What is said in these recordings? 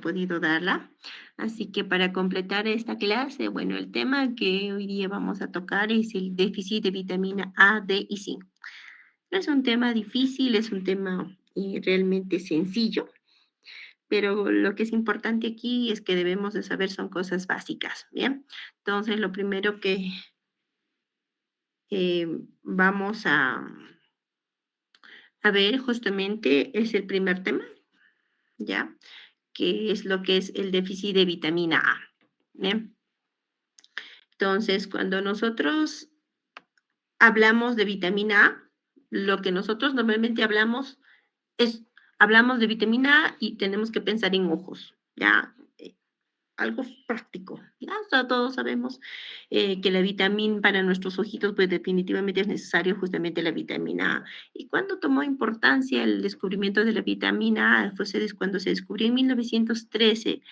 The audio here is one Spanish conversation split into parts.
podido darla. Así que para completar esta clase, bueno, el tema que hoy día vamos a tocar es el déficit de vitamina A, D y zinc. No es un tema difícil, es un tema realmente sencillo, pero lo que es importante aquí es que debemos de saber son cosas básicas, ¿bien? Entonces, lo primero que vamos a ver justamente es el primer tema, ¿ya? Que es lo que es el déficit de vitamina A, ¿bien? Entonces, cuando nosotros hablamos de vitamina A, lo que nosotros normalmente es, hablamos de vitamina A y tenemos que pensar en ojos, ¿ya? Algo práctico, ¿ya? O sea, todos sabemos que la vitamina para nuestros ojitos, pues definitivamente es necesario justamente la vitamina A. ¿Y cuándo tomó importancia el descubrimiento de la vitamina A? Cuando se descubrió en 1913,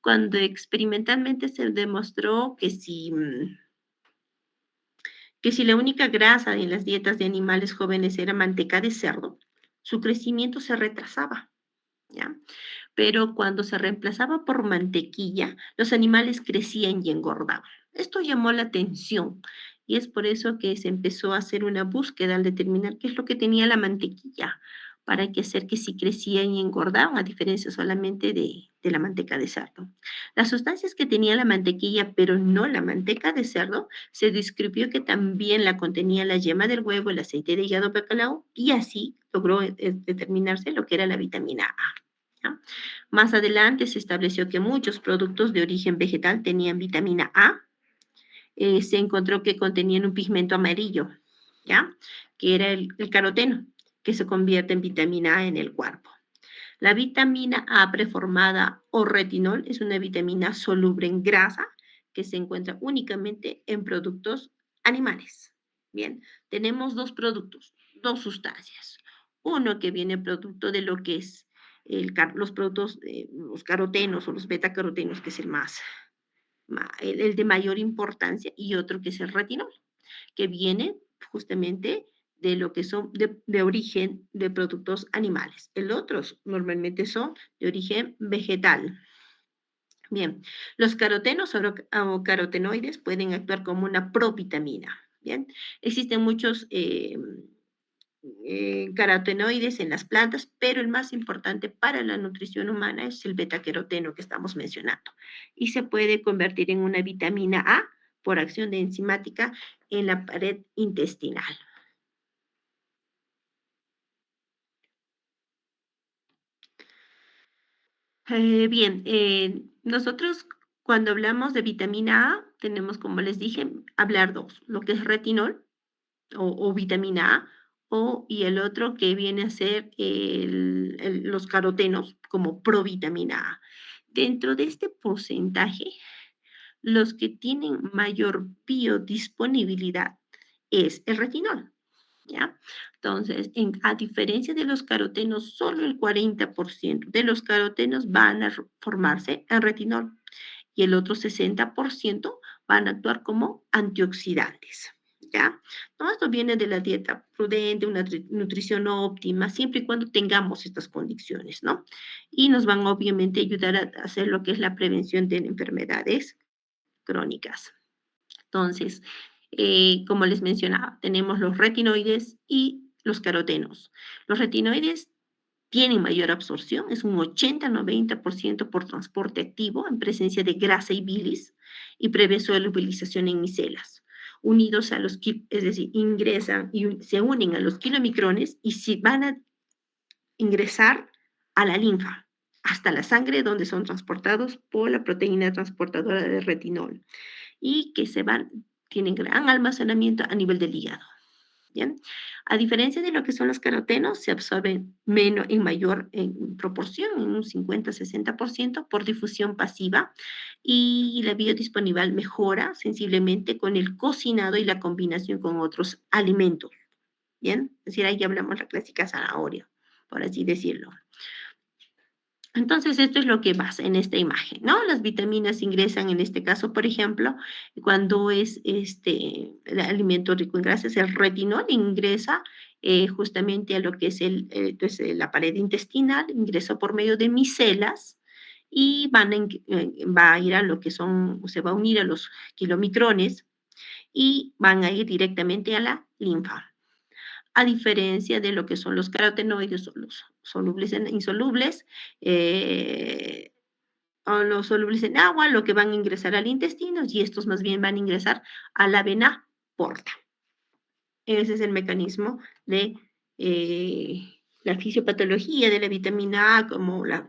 cuando experimentalmente se demostró que si la única grasa en las dietas de animales jóvenes era manteca de cerdo, su crecimiento se retrasaba, ¿ya? Pero cuando se reemplazaba por mantequilla, los animales crecían y engordaban. Esto llamó la atención y es por eso que se empezó a hacer una búsqueda al determinar qué es lo que tenía la mantequilla, para que hacer que sí crecían y engordaban, a diferencia solamente de la manteca de cerdo. Las sustancias que tenía la mantequilla, pero no la manteca de cerdo, se descubrió que también la contenía la yema del huevo, el aceite de hígado bacalao, y así logró determinarse lo que era la vitamina A. ¿Ya? Más adelante se estableció que muchos productos de origen vegetal tenían vitamina A. Se encontró que contenían un pigmento amarillo, ¿ya? Que era el caroteno, que se convierte en vitamina A en el cuerpo. La vitamina A preformada o retinol es una vitamina soluble en grasa que se encuentra únicamente en productos animales. Bien, tenemos dos productos, dos sustancias. Uno que viene producto de lo que es los productos, los carotenos o los betacarotenos, que es el de mayor importancia, y otro que es el retinol, que viene justamente de lo que son de origen de productos animales. El otro normalmente son de origen vegetal. Bien, los carotenos o carotenoides pueden actuar como una provitamina. Bien, existen muchos carotenoides en las plantas, pero el más importante para la nutrición humana es el betaqueroteno que estamos mencionando. Y se puede convertir en una vitamina A por acción de enzimática en la pared intestinal. Bien, nosotros cuando hablamos de vitamina A, tenemos, como les dije, hablar dos, lo que es retinol o vitamina A, y el otro que viene a ser los carotenos como provitamina A. Dentro de este porcentaje, los que tienen mayor biodisponibilidad es el retinol, ¿ya? Entonces, a diferencia de los carotenos, solo el 40% de los carotenos van a formarse en retinol y el otro 60% van a actuar como antioxidantes, ¿ya? Todo esto viene de la dieta prudente, una nutrición óptima, siempre y cuando tengamos estas condiciones, ¿no? Y nos van obviamente a ayudar a hacer lo que es la prevención de enfermedades crónicas. Entonces, como les mencionaba, tenemos los retinoides y los carotenos. Los retinoides tienen mayor absorción, es un 80-90% por transporte activo en presencia de grasa y bilis y prevé solubilización en micelas. Unidos a es decir, ingresan y se unen a los kilomicrones y si van a ingresar a la linfa, hasta la sangre, donde son transportados por la proteína transportadora de retinol y que tienen gran almacenamiento a nivel del hígado. ¿Bien? A diferencia de lo que son los carotenos, se absorben en mayor en proporción, en un 50-60% por difusión pasiva y la biodisponibilidad mejora sensiblemente con el cocinado y la combinación con otros alimentos. ¿Bien? Es decir, ahí ya hablamos la clásica zanahoria, por así decirlo. Entonces, esto es lo que pasa en esta imagen, ¿no? Las vitaminas ingresan, en este caso, por ejemplo, cuando es el alimento rico en grasas, el retinol ingresa justamente a lo que es la pared intestinal, ingresa por medio de micelas y va a ir a lo que son, se va a unir a los kilomicrones y van a ir directamente a la linfa. A diferencia de lo que son los carotenoides o los solubles en insolubles, eh, o los solubles en agua, lo que van a ingresar al intestino, y estos más bien van a ingresar a la vena porta. Ese es el mecanismo de la fisiopatología de la vitamina A, como la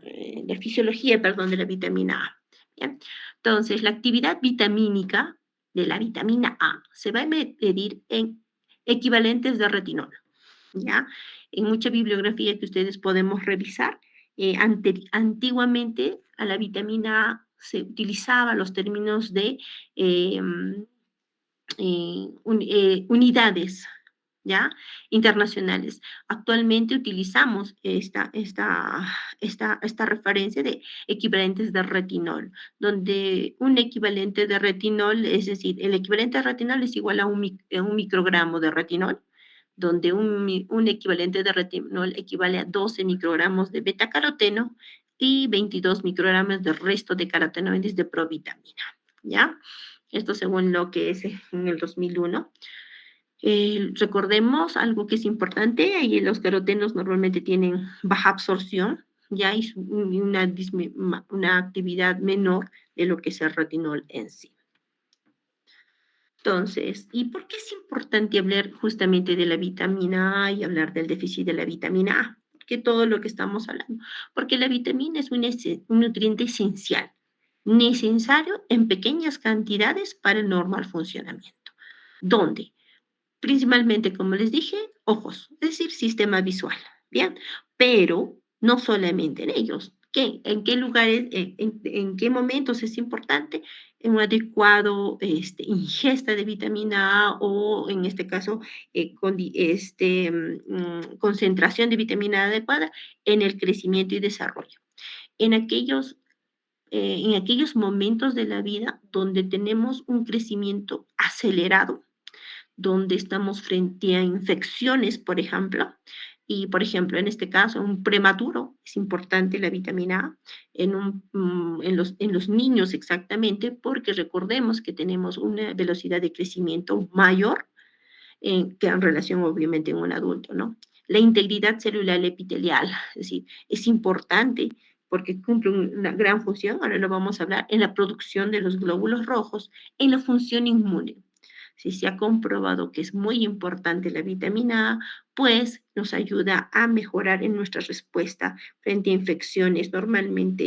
fisiología, perdón, de la vitamina A. ¿Bien? Entonces, la actividad vitamínica de la vitamina A se va a medir en equivalentes de retinol. ¿Ya? En mucha bibliografía que ustedes podemos revisar, antiguamente a la vitamina A se utilizaba los términos de eh, unidades, ¿ya? Internacionales. Actualmente utilizamos esta referencia de equivalentes de retinol, donde un equivalente de retinol, es decir, el equivalente de retinol es igual a un microgramo de retinol, donde un equivalente de retinol equivale a 12 microgramos de betacaroteno y 22 microgramos del resto de carotenoides de provitamina, ¿ya? Esto según lo que es en el 2001. Recordemos algo que es importante, ahí los carotenos normalmente tienen baja absorción, ya y una actividad menor de lo que es el retinol en sí. Entonces, ¿y por qué es importante hablar justamente de la vitamina A y hablar del déficit de la vitamina A? Que todo lo que estamos hablando. Porque la vitamina es un nutriente esencial, necesario en pequeñas cantidades para el normal funcionamiento. ¿Dónde? Principalmente, como les dije, ojos, es decir, sistema visual, ¿bien? Pero no solamente en ellos. ¿En qué lugares, en qué momentos es importante? En un adecuado ingesta de vitamina A o, en este caso, concentración de vitamina A adecuada en el crecimiento y desarrollo. En aquellos momentos de la vida donde tenemos un crecimiento acelerado, donde estamos frente a infecciones, por ejemplo, y por ejemplo, en este caso, un prematuro, es importante la vitamina A en los niños exactamente, porque recordemos que tenemos una velocidad de crecimiento mayor que en relación obviamente en un adulto, ¿no? La integridad celular epitelial, es decir, es importante porque cumple una gran función, ahora lo vamos a hablar, en la producción de los glóbulos rojos, en la función inmune. Si se ha comprobado que es muy importante la vitamina A, pues nos ayuda a mejorar en nuestra respuesta frente a infecciones normalmente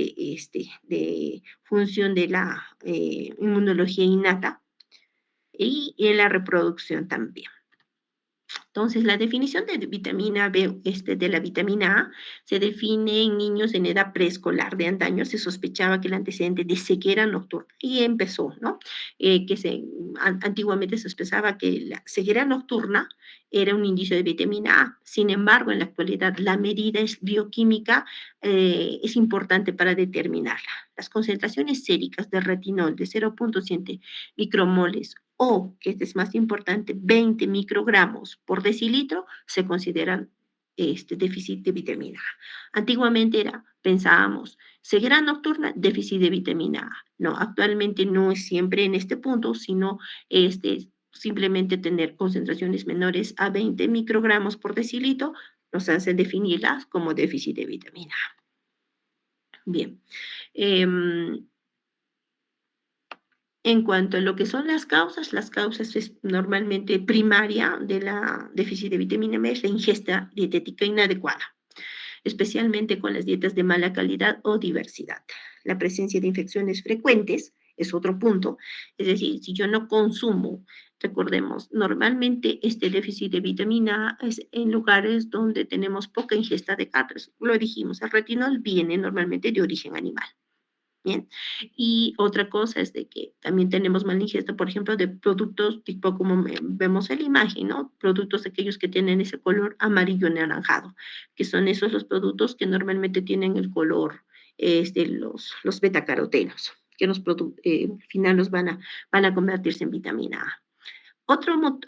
de función de la inmunología innata y en la reproducción también. Entonces, la definición de vitamina B, de la vitamina A, se define en niños en edad preescolar. De antaño se sospechaba que el antecedente de ceguera nocturna, y empezó, ¿no? Antiguamente se sospechaba que la ceguera nocturna era un indicio de vitamina A. Sin embargo, en la actualidad, la medida es bioquímica, es importante para determinarla. Las concentraciones séricas de retinol de 0,7 micromoles o, que este es más importante, 20 microgramos por decilitro se consideran déficit de vitamina A. Antiguamente pensábamos, ceguera nocturna, déficit de vitamina A. No, actualmente no es siempre en este punto, sino simplemente tener concentraciones menores a 20 microgramos por decilitro nos hace definirlas como déficit de vitamina A. Bien. En cuanto a lo que son las causas es normalmente primaria de la déficit de vitamina B es la ingesta dietética inadecuada, especialmente con las dietas de mala calidad o diversidad. La presencia de infecciones frecuentes es otro punto, es decir, si yo no consumo, recordemos, normalmente este déficit de vitamina A es en lugares donde tenemos poca ingesta de carnes. Lo dijimos, el retinol viene normalmente de origen animal. Bien. Y otra cosa es de que también tenemos mala ingesta, por ejemplo, de productos tipo como vemos en la imagen, ¿no? Productos aquellos que tienen ese color amarillo anaranjado, que son esos los productos que normalmente tienen el color, los betacarotenos, que al final van a convertirse en vitamina A.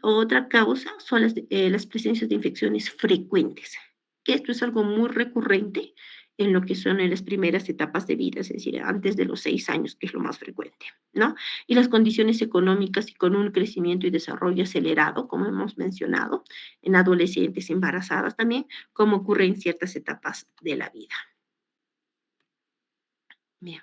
Otra causa son las presencias de infecciones frecuentes, que esto es algo muy recurrente en lo que son en las primeras etapas de vida, es decir, antes de los 6 años, que es lo más frecuente, ¿no? Y las condiciones económicas y con un crecimiento y desarrollo acelerado, como hemos mencionado, en adolescentes, embarazadas también, como ocurre en ciertas etapas de la vida. Bien.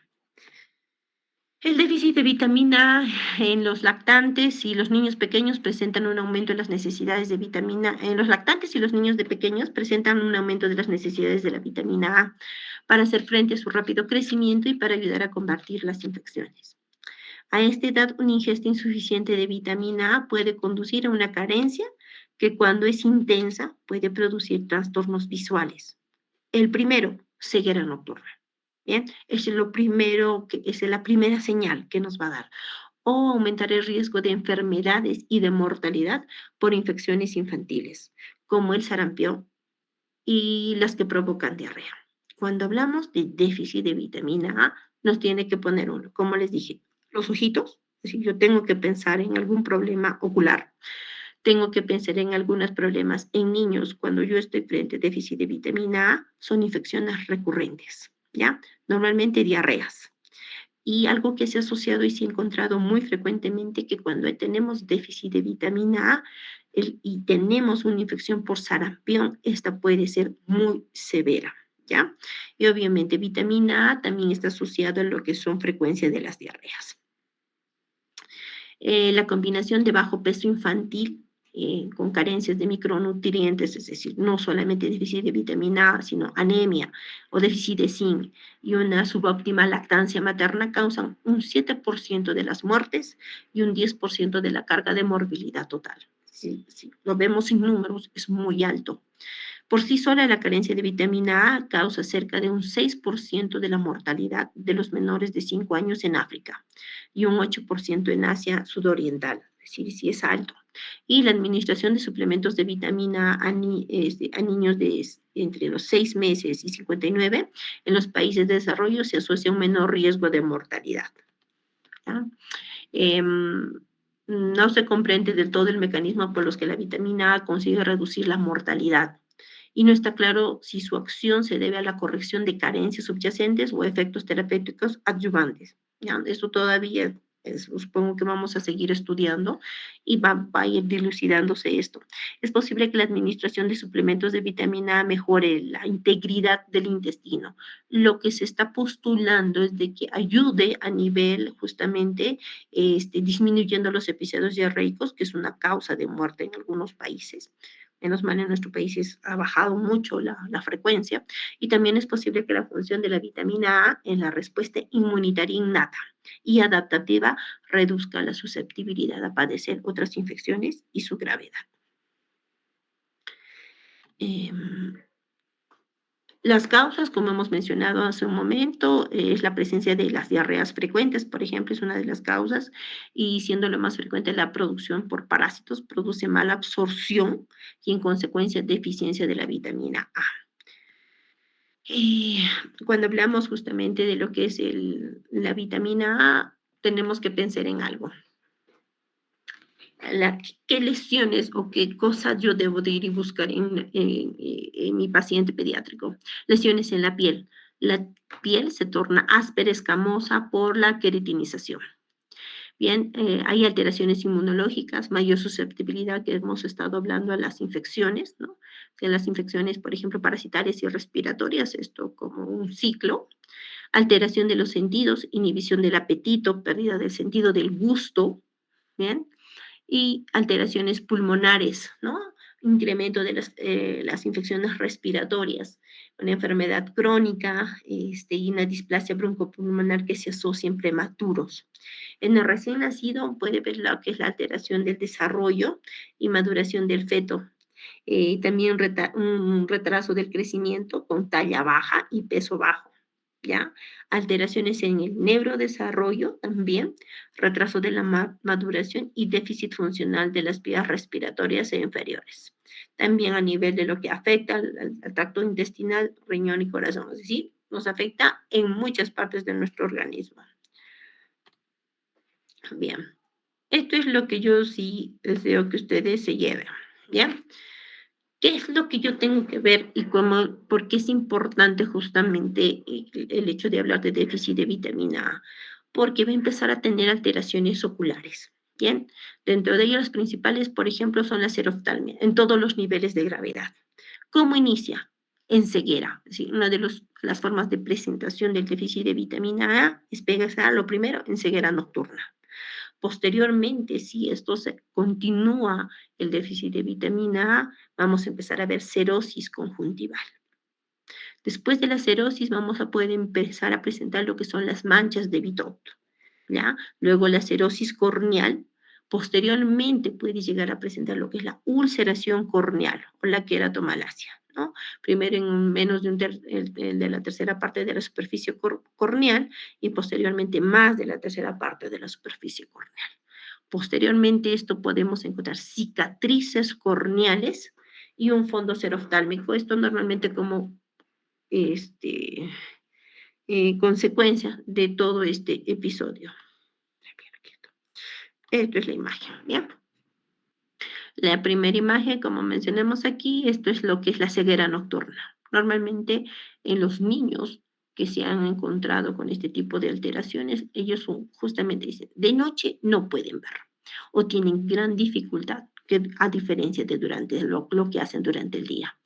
El déficit de vitamina A en los lactantes y los niños pequeños presentan un aumento en las necesidades de vitamina. En los lactantes y los niños de pequeños presentan un aumento de las necesidades de la vitamina A para hacer frente a su rápido crecimiento y para ayudar a combatir las infecciones. A esta edad, una ingesta insuficiente de vitamina A puede conducir a una carencia que cuando es intensa puede producir trastornos visuales. El primero, ceguera nocturna. Bien, es lo primero que es la primera señal que nos va a dar. O aumentar el riesgo de enfermedades y de mortalidad por infecciones infantiles, como el sarampión y las que provocan diarrea. Cuando hablamos de déficit de vitamina A, nos tiene que poner uno, como les dije, los ojitos. Es decir, yo tengo que pensar en algún problema ocular, tengo que pensar en algunos problemas en niños cuando yo estoy frente a déficit de vitamina A, son infecciones recurrentes, ¿ya? Normalmente diarreas. Y algo que se ha asociado y se ha encontrado muy frecuentemente que cuando tenemos déficit de vitamina A y tenemos una infección por sarampión, esta puede ser muy severa, ¿ya? Y obviamente vitamina A también está asociado a lo que son frecuencia de las diarreas. La combinación de bajo peso infantil con carencias de micronutrientes, es decir, no solamente déficit de vitamina A, sino anemia o déficit de zinc y una subóptima lactancia materna causan un 7% de las muertes y un 10% de la carga de morbilidad total. Si lo vemos en números, es muy alto. Por sí sola, la carencia de vitamina A causa cerca de un 6% de la mortalidad de los menores de 5 años en África y un 8% en Asia sudoriental, es decir, sí es alto. Y la administración de suplementos de vitamina a niños de entre los 6 meses y 59 en los países de desarrollo se asocia a un menor riesgo de mortalidad. ¿Ya? Em, no se comprende del todo el mecanismo por los que la vitamina A consigue reducir la mortalidad y no está claro si su acción se debe a la corrección de carencias subyacentes o efectos terapéuticos adyuvantes. ¿Ya? Eso todavía supongo que vamos a seguir estudiando y va a ir dilucidándose esto. Es posible que la administración de suplementos de vitamina A mejore la integridad del intestino. Lo que se está postulando es de que ayude a nivel justamente disminuyendo los episodios diarreicos, que es una causa de muerte en algunos países. Menos mal en nuestro país ha bajado mucho la frecuencia y también es posible que la función de la vitamina A en la respuesta inmunitaria innata y adaptativa reduzca la susceptibilidad a padecer otras infecciones y su gravedad. Eh, las causas, como hemos mencionado hace un momento, es la presencia de las diarreas frecuentes, por ejemplo, es una de las causas, y siendo lo más frecuente la producción por parásitos, produce mala absorción y en consecuencia deficiencia de la vitamina A. Y cuando hablamos justamente de lo que es la vitamina A, tenemos que pensar en algo. ¿Qué lesiones o qué cosas yo debo de ir y buscar en mi paciente pediátrico? Lesiones en la piel. La piel se torna áspera, escamosa por la queratinización. Bien, hay alteraciones inmunológicas, mayor susceptibilidad que hemos estado hablando a las infecciones, ¿no? De las infecciones, por ejemplo, parasitarias y respiratorias, esto como un ciclo. Alteración de los sentidos, inhibición del apetito, pérdida del sentido del gusto, ¿bien? Y alteraciones pulmonares, ¿no? Incremento de las infecciones respiratorias, una enfermedad crónica y una displasia broncopulmonar que se asocia en prematuros. En el recién nacido puede ver lo que es la alteración del desarrollo y maduración del feto. También un retraso del crecimiento con talla baja y peso bajo. ¿Ya? Alteraciones en el neurodesarrollo también, retraso de la maduración y déficit funcional de las vías respiratorias e inferiores. También a nivel de lo que afecta al tracto intestinal, riñón y corazón, es decir, nos afecta en muchas partes de nuestro organismo. Bien, esto es lo que yo sí deseo que ustedes se lleven, ¿ya? ¿Qué es lo que yo tengo que ver y cómo, por qué es importante justamente el hecho de hablar de déficit de vitamina A? Porque va a empezar a tener alteraciones oculares. Bien, dentro de ellas las principales, por ejemplo, son la xeroftalmia en todos los niveles de gravedad. ¿Cómo inicia? En ceguera. Es decir, una de las formas de presentación del déficit de vitamina A es pegarse lo primero en ceguera nocturna. Posteriormente, si esto se continúa el déficit de vitamina A, vamos a empezar a ver cerosis conjuntival. Después de la cerosis vamos a poder empezar a presentar lo que son las manchas de Bitot, ¿ya? Luego la cerosis corneal. Posteriormente puede llegar a presentar lo que es la ulceración corneal o la queratomalacia, ¿no? Primero en menos de, de la tercera parte de la superficie corneal y posteriormente más de la tercera parte de la superficie corneal. Posteriormente esto podemos encontrar cicatrices corneales y un fondo seroftálmico. Esto normalmente como este, consecuencia de todo este episodio. Esto es la imagen, ¿bien? La primera imagen, como mencionamos aquí, esto es lo que es la ceguera nocturna. Normalmente en los niños que se han encontrado con este tipo de alteraciones, ellos justamente dicen, de noche no pueden ver o tienen gran dificultad, que, a diferencia de durante lo que hacen durante el día.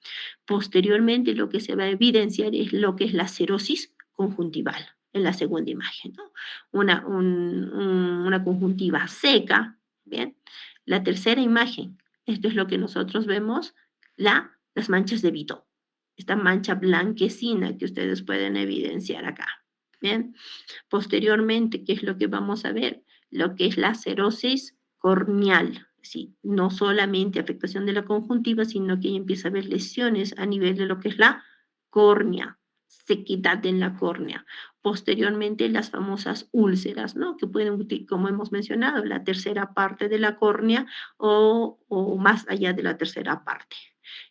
Posteriormente, lo que se va a evidenciar es lo que es la cerosis conjuntival en la segunda imagen, ¿no? Una conjuntiva seca, ¿bien? La tercera imagen, esto es lo que nosotros vemos, las manchas de Vito, esta mancha blanquecina que ustedes pueden evidenciar acá, ¿bien? Posteriormente, ¿qué es lo que vamos a ver? Lo que es la cerosis corneal, ¿sí? No solamente afectación de la conjuntiva, sino que ya empieza a haber lesiones a nivel de lo que es la córnea, sequedad en la córnea. Posteriormente, las famosas úlceras, ¿no? Que pueden, como hemos mencionado, la tercera parte de la córnea o más allá de la tercera parte.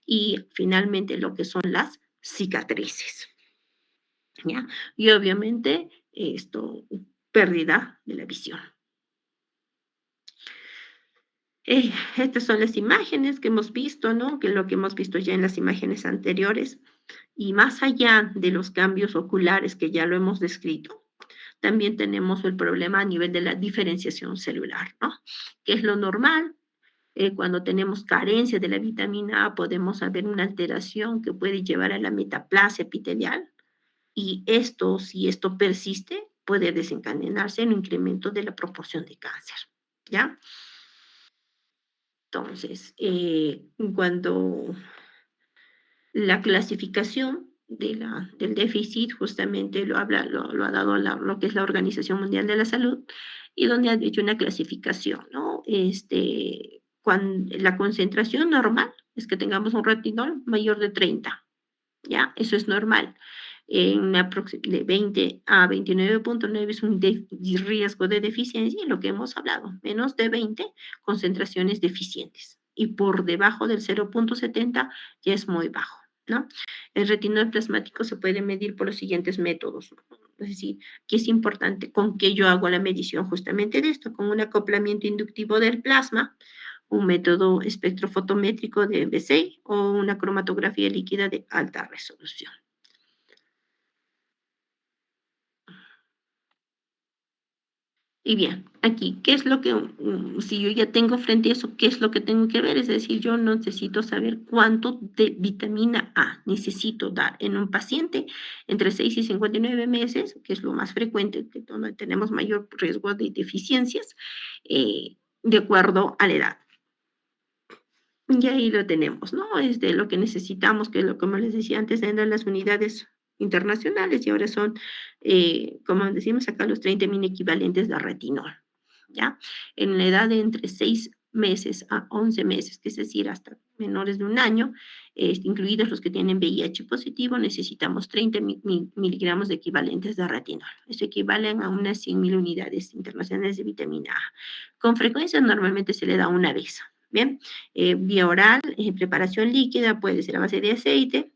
Y finalmente, lo que son las cicatrices. ¿Ya? Y obviamente esto, pérdida de la visión. Estas son las imágenes que hemos visto, ¿no? Que lo que hemos visto ya en las imágenes anteriores. Y más allá de los cambios oculares que ya lo hemos descrito, también tenemos el problema a nivel de la diferenciación celular, ¿no? Que es lo normal. Cuando tenemos carencia de la vitamina A, podemos haber una alteración que puede llevar a la metaplasia epitelial, y esto, si esto persiste, puede desencadenarse en un incremento de la proporción de cáncer, ¿ya? Entonces, cuando la clasificación del déficit justamente lo ha dado lo que es la Organización Mundial de la Salud, y donde ha hecho una clasificación, ¿no? La concentración normal es que tengamos un retinol mayor de 30, ¿ya? Eso es normal. En de 20 a 29,9 es un riesgo de deficiencia, y lo que hemos hablado, menos de 20 concentraciones deficientes. Y por debajo del 0,70 ya es muy bajo, ¿no? El retinol plasmático se puede medir por los siguientes métodos, ¿no? Es decir, que es importante con que yo hago la medición justamente de esto, con un acoplamiento inductivo del plasma, un método espectrofotométrico de BCI o una cromatografía líquida de alta resolución. Y bien, aquí, ¿qué es lo que, si yo ya tengo frente a eso, qué es lo que tengo que ver? Es decir, yo necesito saber cuánto de vitamina A necesito dar en un paciente entre 6 y 59 meses, que es lo más frecuente, que donde tenemos mayor riesgo de deficiencias, de acuerdo a la edad. Y ahí lo tenemos, ¿no? Es de lo que necesitamos, que es lo como les decía antes, eran las unidades internacionales, y ahora son, como decimos acá, los 30.000 equivalentes de retinol, ¿ya? En la edad de entre 6 meses a 11 meses, que es decir, hasta menores de un año, incluidos los que tienen VIH positivo, necesitamos 30 miligramos de equivalentes de retinol. Eso equivalen a unas 100.000 unidades internacionales de vitamina A. Con frecuencia normalmente se le da una vez, ¿bien? Vía oral, preparación líquida, puede ser a base de aceite,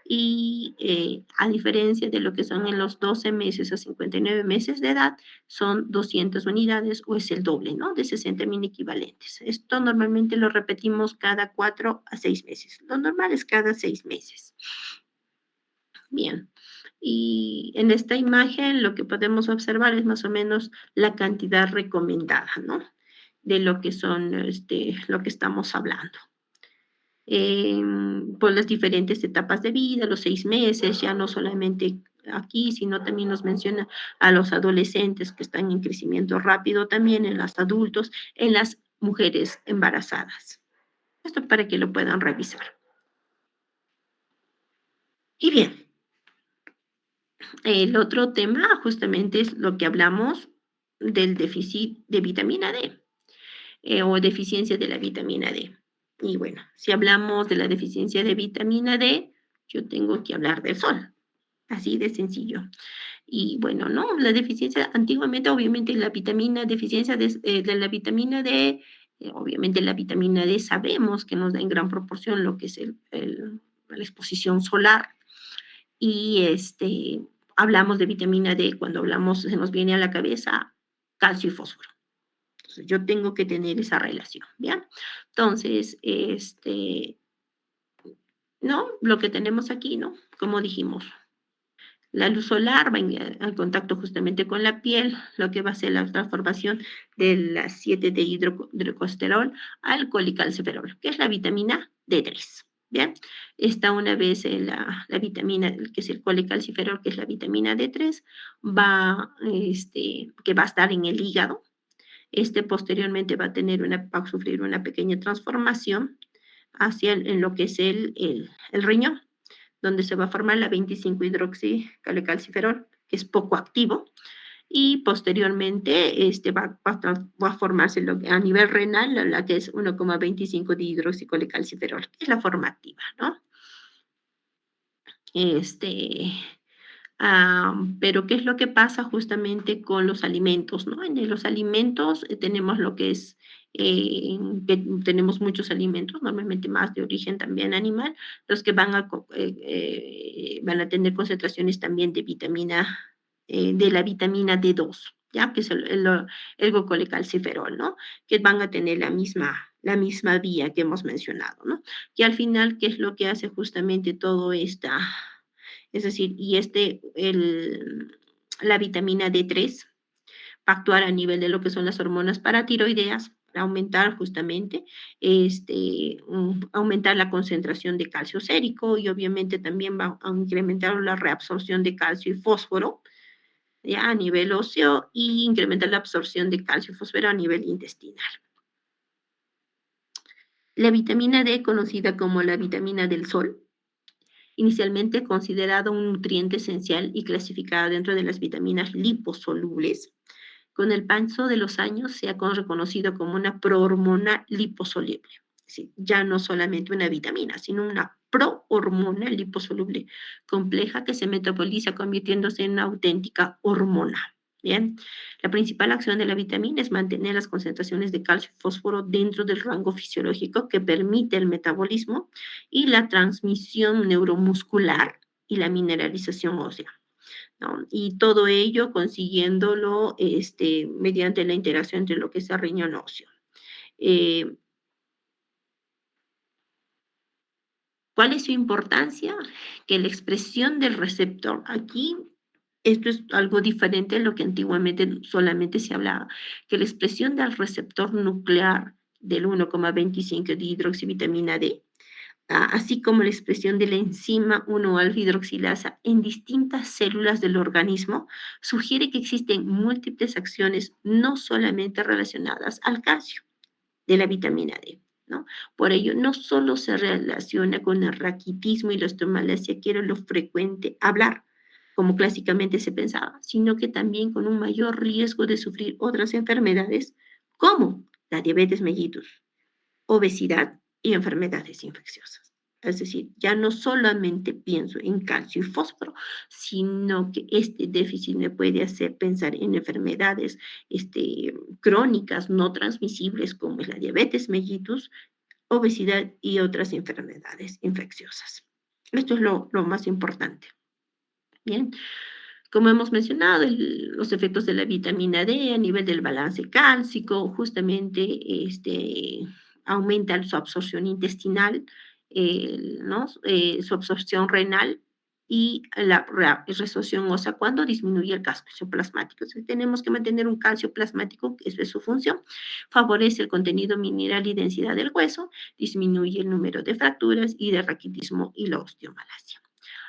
y a diferencia de lo que son en los 12 meses a 59 meses de edad, son 200 unidades o es el doble, ¿no? De 60.000 equivalentes. Esto normalmente lo repetimos cada 4 a 6 meses. Lo normal es cada 6 meses. Bien. Y en esta imagen lo que podemos observar es más o menos la cantidad recomendada, ¿no? De lo que son, lo que estamos hablando. Por las diferentes etapas de vida, los 6 meses, ya no solamente aquí, sino también nos menciona a los adolescentes que están en crecimiento rápido también, en los adultos, en las mujeres embarazadas. Esto para que lo puedan revisar. Y bien, el otro tema justamente es lo que hablamos del déficit de vitamina D, o deficiencia de la vitamina D. Y bueno, si hablamos de la deficiencia de vitamina D, yo tengo que hablar del sol, así de sencillo. Y bueno, ¿no? La deficiencia, antiguamente, obviamente, la vitamina, deficiencia de la vitamina D, obviamente la vitamina D sabemos que nos da en gran proporción lo que es la exposición solar. Y hablamos de vitamina D, cuando hablamos, se nos viene a la cabeza calcio y fósforo. Entonces, yo tengo que tener esa relación, ¿bien? Entonces, ¿no? Lo que tenemos aquí, ¿no? Como dijimos, la luz solar va al contacto justamente con la piel, lo que va a hacer la transformación de las 7 de hidrocosterol al colicalciferol, que es la vitamina D3. Bien, está una vez la vitamina, que es el colicalciferol, que es la vitamina D3, que va a estar en el hígado. Posteriormente va a sufrir una pequeña transformación en lo que es el riñón, donde se va a formar la 25-hidroxicalciferol, que es poco activo, y posteriormente va a formarse a nivel renal, la que es 1,25 de hidroxicolecalciferol, que es la forma activa, ¿no? Este, pero ¿qué es lo que pasa justamente con los alimentos, no? En los alimentos tenemos lo que es, que tenemos muchos alimentos, normalmente más de origen también animal, los que van a tener concentraciones también de de la vitamina D2, ¿ya? Que es el glucolecalciferol, ¿no? Que van a tener la misma vía que hemos mencionado, ¿no? Y al final, ¿qué es lo que hace justamente todo esta? Es decir, la vitamina D3 va a actuar a nivel de lo que son las hormonas paratiroideas para aumentar justamente, aumentar la concentración de calcio sérico y obviamente también va a incrementar la reabsorción de calcio y fósforo, ya a nivel óseo, y incrementar la absorción de calcio y fósforo a nivel intestinal. La vitamina D, conocida como la vitamina del sol, inicialmente considerado un nutriente esencial y clasificada dentro de las vitaminas liposolubles, con el paso de los años se ha reconocido como una prohormona liposoluble. Es decir, ya no solamente una vitamina, sino una prohormona liposoluble compleja que se metaboliza convirtiéndose en una auténtica hormona. Bien, la principal acción de la vitamina es mantener las concentraciones de calcio y fósforo dentro del rango fisiológico que permite el metabolismo y la transmisión neuromuscular y la mineralización ósea, ¿no? Y todo ello consiguiéndolo mediante la interacción entre lo que es el riñón óseo. Eh, ¿Cuál es su importancia? Que la expresión del receptor, aquí esto es algo diferente a lo que antiguamente solamente se hablaba, que la expresión del receptor nuclear del 1,25 de hidroxivitamina D, así como la expresión de la enzima 1-alfa-hidroxilasa en distintas células del organismo, sugiere que existen múltiples acciones no solamente relacionadas al calcio de la vitamina D, ¿no? Por ello, no solo se relaciona con el raquitismo y la osteomalacia, que era lo frecuente hablar, como clásicamente se pensaba, sino que también con un mayor riesgo de sufrir otras enfermedades como la diabetes mellitus, obesidad y enfermedades infecciosas. Es decir, ya no solamente pienso en calcio y fósforo, sino que este déficit me puede hacer pensar en enfermedades crónicas no transmisibles como es la diabetes mellitus, obesidad y otras enfermedades infecciosas. Esto es lo más importante. Bien, como hemos mencionado, los efectos de la vitamina D a nivel del balance cálcico, justamente aumenta su absorción intestinal, ¿no? Su absorción renal y la resorción ósea cuando disminuye el calcio plasmático. Entonces, tenemos que mantener un calcio plasmático, que esa es su función, favorece el contenido mineral y densidad del hueso, disminuye el número de fracturas y de raquitismo y la osteomalacia.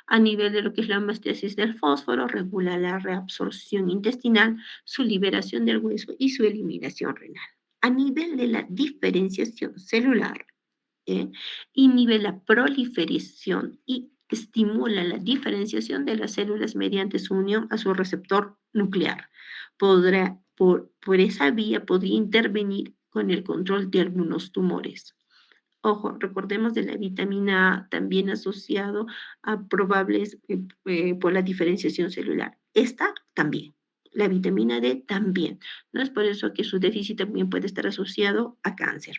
A nivel de lo que es la homeostasis del fósforo, regula la reabsorción intestinal, su liberación del hueso y su eliminación renal. A nivel de la diferenciación celular, ¿eh? Inhibe la proliferación y estimula la diferenciación de las células mediante su unión a su receptor nuclear. Por esa vía podría intervenir con el control de algunos tumores. Ojo, recordemos de la vitamina A también asociado a probables por la diferenciación celular. Esta también. La vitamina D también. ¿No? Es por eso que su déficit también puede estar asociado a cáncer.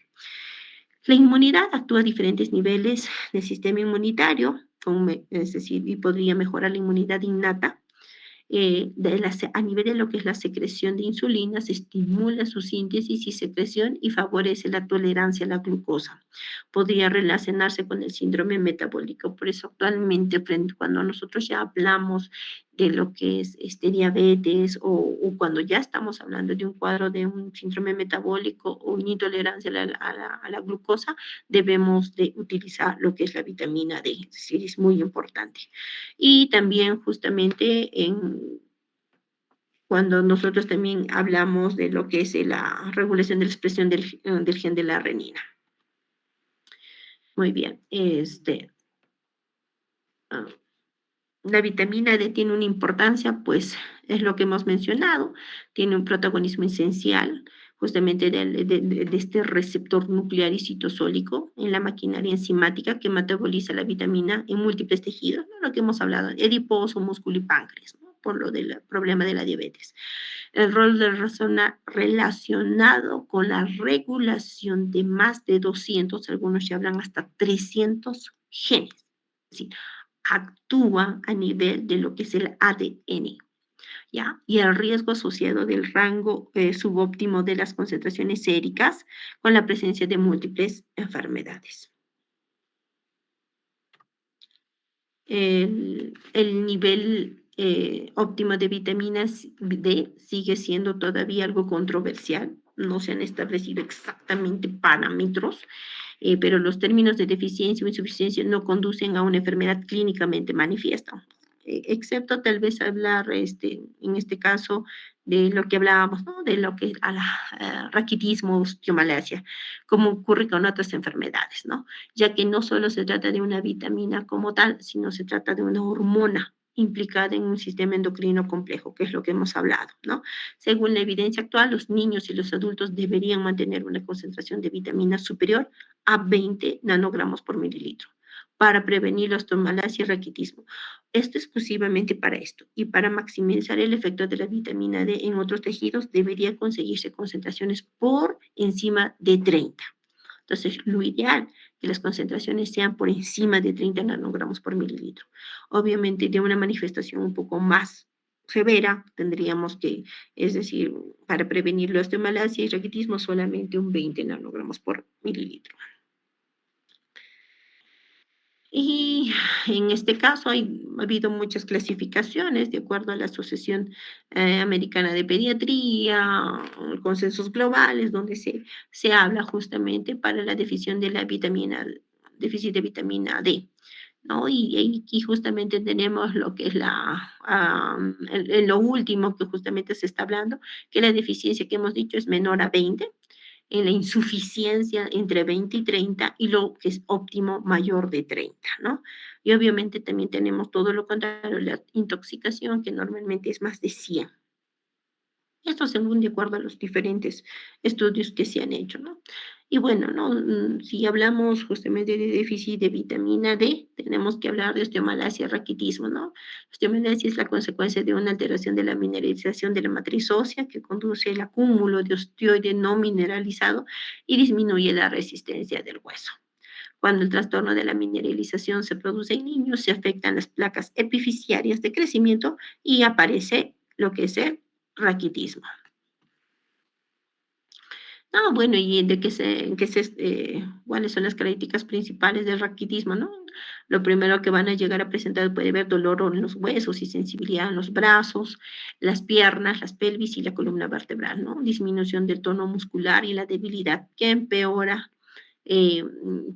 La inmunidad actúa a diferentes niveles del sistema inmunitario, es decir, y podría mejorar la inmunidad innata, a nivel de lo que es la secreción de insulina, se estimula su síntesis y secreción y favorece la tolerancia a la glucosa. Podría relacionarse con el síndrome metabólico. Por eso actualmente, cuando nosotros ya hablamos de lo que es diabetes o cuando ya estamos hablando de un cuadro de un síndrome metabólico o una intolerancia a la glucosa, debemos de utilizar lo que es la vitamina D. Es decir, es muy importante. Y también justamente cuando nosotros también hablamos de lo que es la regulación de la expresión del gen de la renina. Muy bien. Ah, la vitamina D tiene una importancia, pues es lo que hemos mencionado, tiene un protagonismo esencial justamente de este receptor nuclear y citosólico en la maquinaria enzimática que metaboliza la vitamina en múltiples tejidos, ¿no? Lo que hemos hablado, adiposo, músculo y páncreas, ¿no? Por lo del problema de la diabetes. El rol de relacionado con la regulación de más de 200, algunos ya hablan hasta 300 genes. Sí, actúa a nivel de lo que es el ADN, ¿ya? Y el riesgo asociado del rango subóptimo de las concentraciones séricas con la presencia de múltiples enfermedades. El nivel óptimo de vitaminas D sigue siendo todavía algo controversial. No se han establecido exactamente parámetros, pero los términos de deficiencia o insuficiencia no conducen a una enfermedad clínicamente manifiesta, excepto tal vez hablar, en este caso, de lo que hablábamos, ¿no? De lo que a la raquitismo, osteomalacia, como ocurre con otras enfermedades, ¿no? Ya que no solo se trata de una vitamina como tal, sino se trata de una hormona implicada en un sistema endocrino complejo, que es lo que hemos hablado, ¿no? Según la evidencia actual, los niños y los adultos deberían mantener una concentración de vitamina superior a 20 nanogramos por mililitro para prevenir la osteomalacia y raquitismo. Esto exclusivamente para esto. Y para maximizar el efecto de la vitamina D en otros tejidos, debería conseguirse concentraciones por encima de 30. Entonces, lo ideal que las concentraciones sean por encima de 30 nanogramos por mililitro. Obviamente, de una manifestación un poco más severa, tendríamos que, es decir, para prevenir la osteomalacia y raquitismo, solamente un 20 nanogramos por mililitro. Y en este caso ha habido muchas clasificaciones de acuerdo a la Asociación Americana de Pediatría, consensos globales, donde se habla justamente para la déficit de vitamina D, ¿no? Y justamente tenemos lo que es lo último que justamente se está hablando, que la deficiencia que hemos dicho es menor a 20, en la insuficiencia entre 20 y 30 y lo que es óptimo mayor de 30, ¿no? Y obviamente también tenemos todo lo contrario, la intoxicación que normalmente es más de 100. Esto según de acuerdo a los diferentes estudios que se han hecho, ¿no? Y bueno, ¿no? Si hablamos justamente de déficit de vitamina D, tenemos que hablar de osteomalacia, raquitismo, ¿no? Osteomalacia es la consecuencia de una alteración de la mineralización de la matriz ósea que conduce al acúmulo de osteoide no mineralizado y disminuye la resistencia del hueso. Cuando el trastorno de la mineralización se produce en niños, se afectan las placas epifisiarias de crecimiento y aparece lo que es el raquitismo. No, bueno, y de cuáles son las características principales del raquitismo, ¿no? Lo primero que van a llegar a presentar puede haber dolor en los huesos y sensibilidad en los brazos, las piernas, las pelvis y la columna vertebral, ¿no? Disminución del tono muscular y la debilidad que empeora.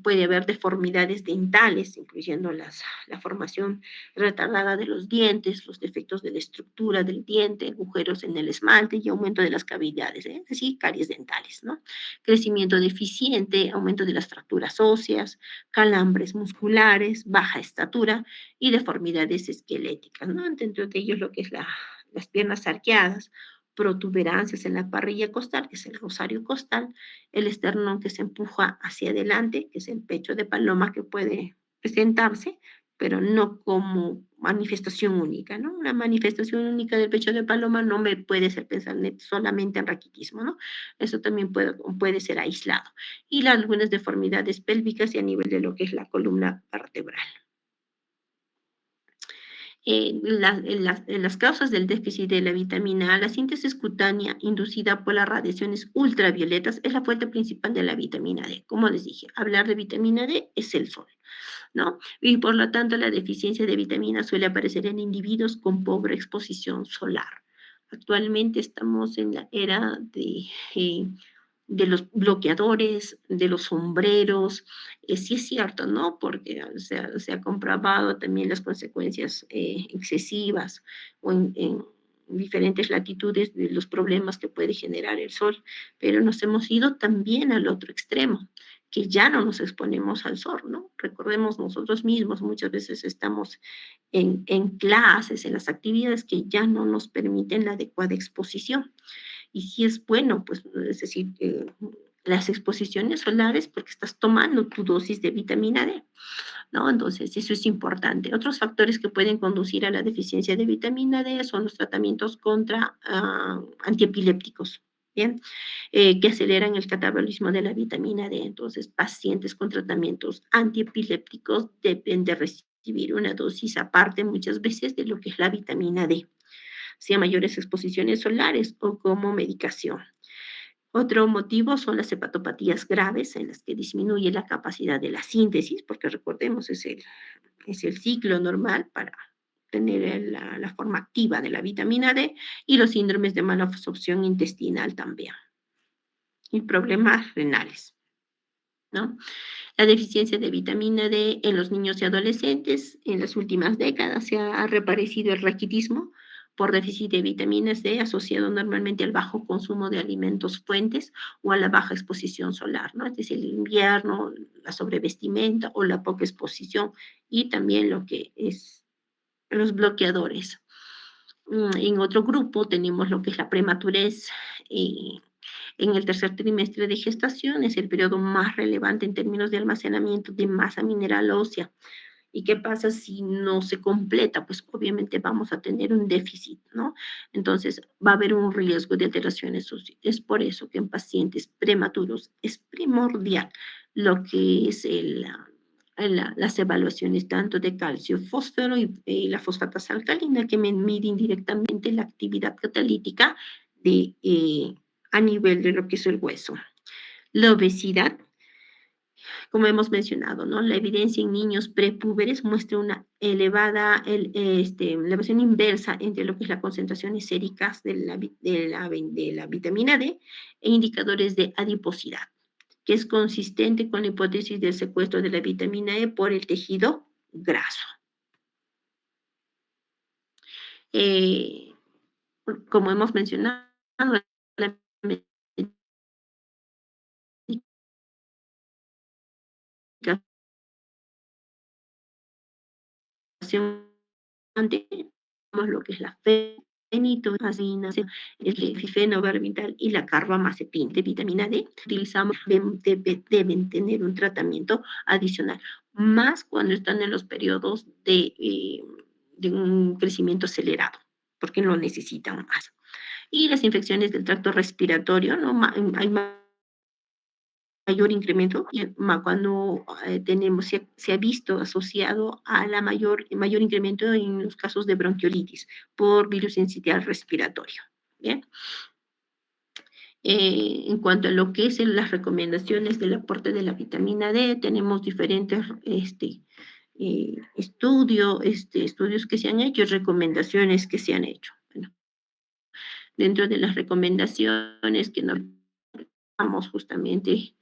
Puede haber deformidades dentales, incluyendo la formación retardada de los dientes, los defectos de la estructura del diente, agujeros en el esmalte y aumento de las cavidades, es decir, caries dentales, ¿no? Crecimiento deficiente, aumento de las fracturas óseas, calambres musculares, baja estatura y deformidades esqueléticas, ¿no? Dentro de ellos lo que es las piernas arqueadas, protuberancias en la parrilla costal, que es el rosario costal, el esternón que se empuja hacia adelante, que es el pecho de paloma que puede presentarse, pero no como manifestación única, ¿no? Una manifestación única del pecho de paloma no me puede ser pensar solamente en raquitismo, ¿no? Eso también puede ser aislado. Y algunas deformidades pélvicas y a nivel de lo que es la columna vertebral. En las causas del déficit de la vitamina A, la síntesis cutánea inducida por las radiaciones ultravioletas es la fuente principal de la vitamina D. Como les dije, hablar de vitamina D es el sol, ¿no? Y por lo tanto, la deficiencia de vitamina suele aparecer en individuos con pobre exposición solar. Actualmente estamos en la era eh, de los bloqueadores, de los sombreros. Sí es cierto, ¿no? Porque se ha comprobado también las consecuencias excesivas o en diferentes latitudes de los problemas que puede generar el sol, pero nos hemos ido también al otro extremo, que ya no nos exponemos al sol, ¿no? Recordemos nosotros mismos, muchas veces estamos en clases, en las actividades que ya no nos permiten la adecuada exposición. Y si es bueno, pues, es decir, las exposiciones solares porque estás tomando tu dosis de vitamina D, ¿no? Entonces, eso es importante. Otros factores que pueden conducir a la deficiencia de vitamina D son los tratamientos contra antiepilépticos, ¿bien? Que aceleran el catabolismo de la vitamina D. Entonces, pacientes con tratamientos antiepilépticos deben de recibir una dosis aparte muchas veces de lo que es la vitamina D, sea mayores exposiciones solares o como medicación. Otro motivo son las hepatopatías graves en las que disminuye la capacidad de la síntesis, porque recordemos, es el ciclo normal para tener la forma activa de la vitamina D, y los síndromes de mala absorción intestinal también, y problemas renales, ¿no? La deficiencia de vitamina D en los niños y adolescentes. En las últimas décadas se ha reaparecido el raquitismo por déficit de vitaminas D asociado normalmente al bajo consumo de alimentos fuentes o a la baja exposición solar, ¿no? Es decir, el invierno, la sobrevestimenta o la poca exposición, y también lo que es los bloqueadores. En otro grupo tenemos lo que es la prematurez. eh, en el tercer trimestre de gestación es el periodo más relevante en términos de almacenamiento de masa mineral ósea. ¿Y qué pasa si no se completa? Pues obviamente vamos a tener un déficit, ¿no? Entonces va a haber un riesgo de alteraciones óseas. Es por eso que en pacientes prematuros es primordial lo que es las evaluaciones tanto de calcio, fósforo y la fosfatasa alcalina, que me miden directamente la actividad catalítica a nivel de lo que es el hueso. La obesidad, como hemos mencionado, ¿no? La evidencia en niños prepúberes muestra una elevación inversa entre lo que es las concentraciones séricas de la vitamina D e indicadores de adiposidad, que es consistente con la hipótesis del secuestro de la vitamina E por el tejido graso. Eh, como hemos mencionado, la medicación tenemos lo que es la fenitoína, el fenobarbital y la carbamazepina de vitamina D. Utilizamos, deben tener un tratamiento adicional, más cuando están en los periodos de un crecimiento acelerado, porque lo necesitan más. Y las infecciones del tracto respiratorio, ¿no? Hay mayor incremento, cuando se ha visto asociado a mayor incremento en los casos de bronquiolitis por virus sincitial respiratorio. ¿Bien? En cuanto a lo que es las recomendaciones del aporte de la vitamina D, tenemos diferentes estudios que se han hecho y recomendaciones que se han hecho. Bueno, dentro de las recomendaciones que nos damos justamente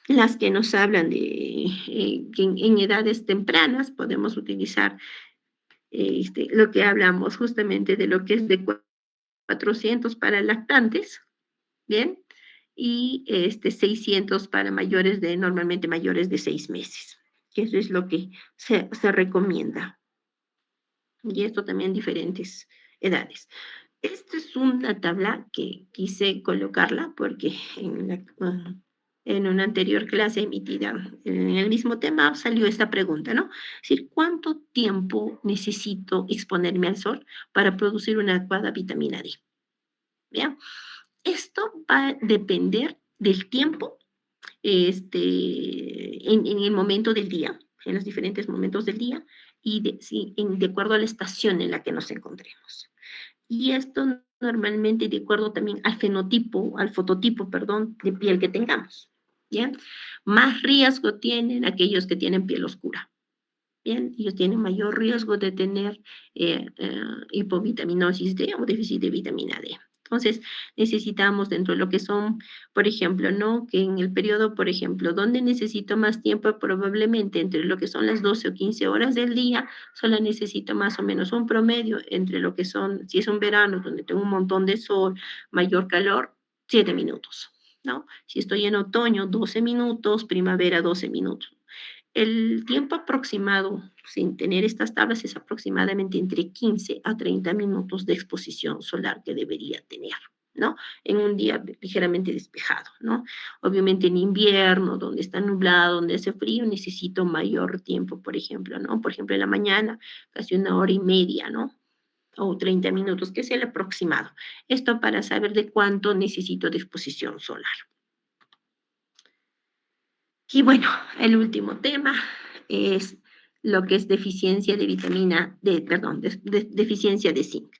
las que nos hablan de que en edades tempranas podemos utilizar lo que hablamos justamente de lo que es de 400 para lactantes, ¿bien? Y 600 para normalmente mayores de 6 meses, que eso es lo que se recomienda. Y esto también diferentes edades. Esta es una tabla que quise colocarla porque en una anterior clase emitida en el mismo tema salió esta pregunta, ¿no? Es decir, ¿cuánto tiempo necesito exponerme al sol para producir una adecuada vitamina D? Bien, esto va a depender del tiempo en el momento del día, en los diferentes momentos del día y de acuerdo a la estación en la que nos encontremos. Y esto normalmente de acuerdo también al fototipo, perdón, de piel que tengamos. ¿Bien? Más riesgo tienen aquellos que tienen piel oscura. Bien, ellos tienen mayor riesgo de tener hipovitaminosis D o déficit de vitamina D. Entonces, necesitamos dentro de lo que son, por ejemplo, ¿no? Que en el periodo, por ejemplo, donde necesito más tiempo, probablemente entre lo que son las 12 o 15 horas del día, solo necesito más o menos un promedio entre lo que son, si es un verano donde tengo un montón de sol, mayor calor, 7 minutos, ¿no? Si estoy en otoño, 12 minutos, primavera, 12 minutos. El tiempo aproximado, sin tener estas tablas, es aproximadamente entre 15 a 30 minutos de exposición solar que debería tener, ¿no? En un día ligeramente despejado, ¿no? Obviamente en invierno, donde está nublado, donde hace frío, necesito mayor tiempo, por ejemplo, ¿no? Por ejemplo, en la mañana, casi 1 hora y media, ¿no? O 30 minutos, que es el aproximado. Esto para saber de cuánto necesito de exposición solar. Y bueno, el último tema es lo que es deficiencia de vitamina D, perdón, deficiencia de zinc.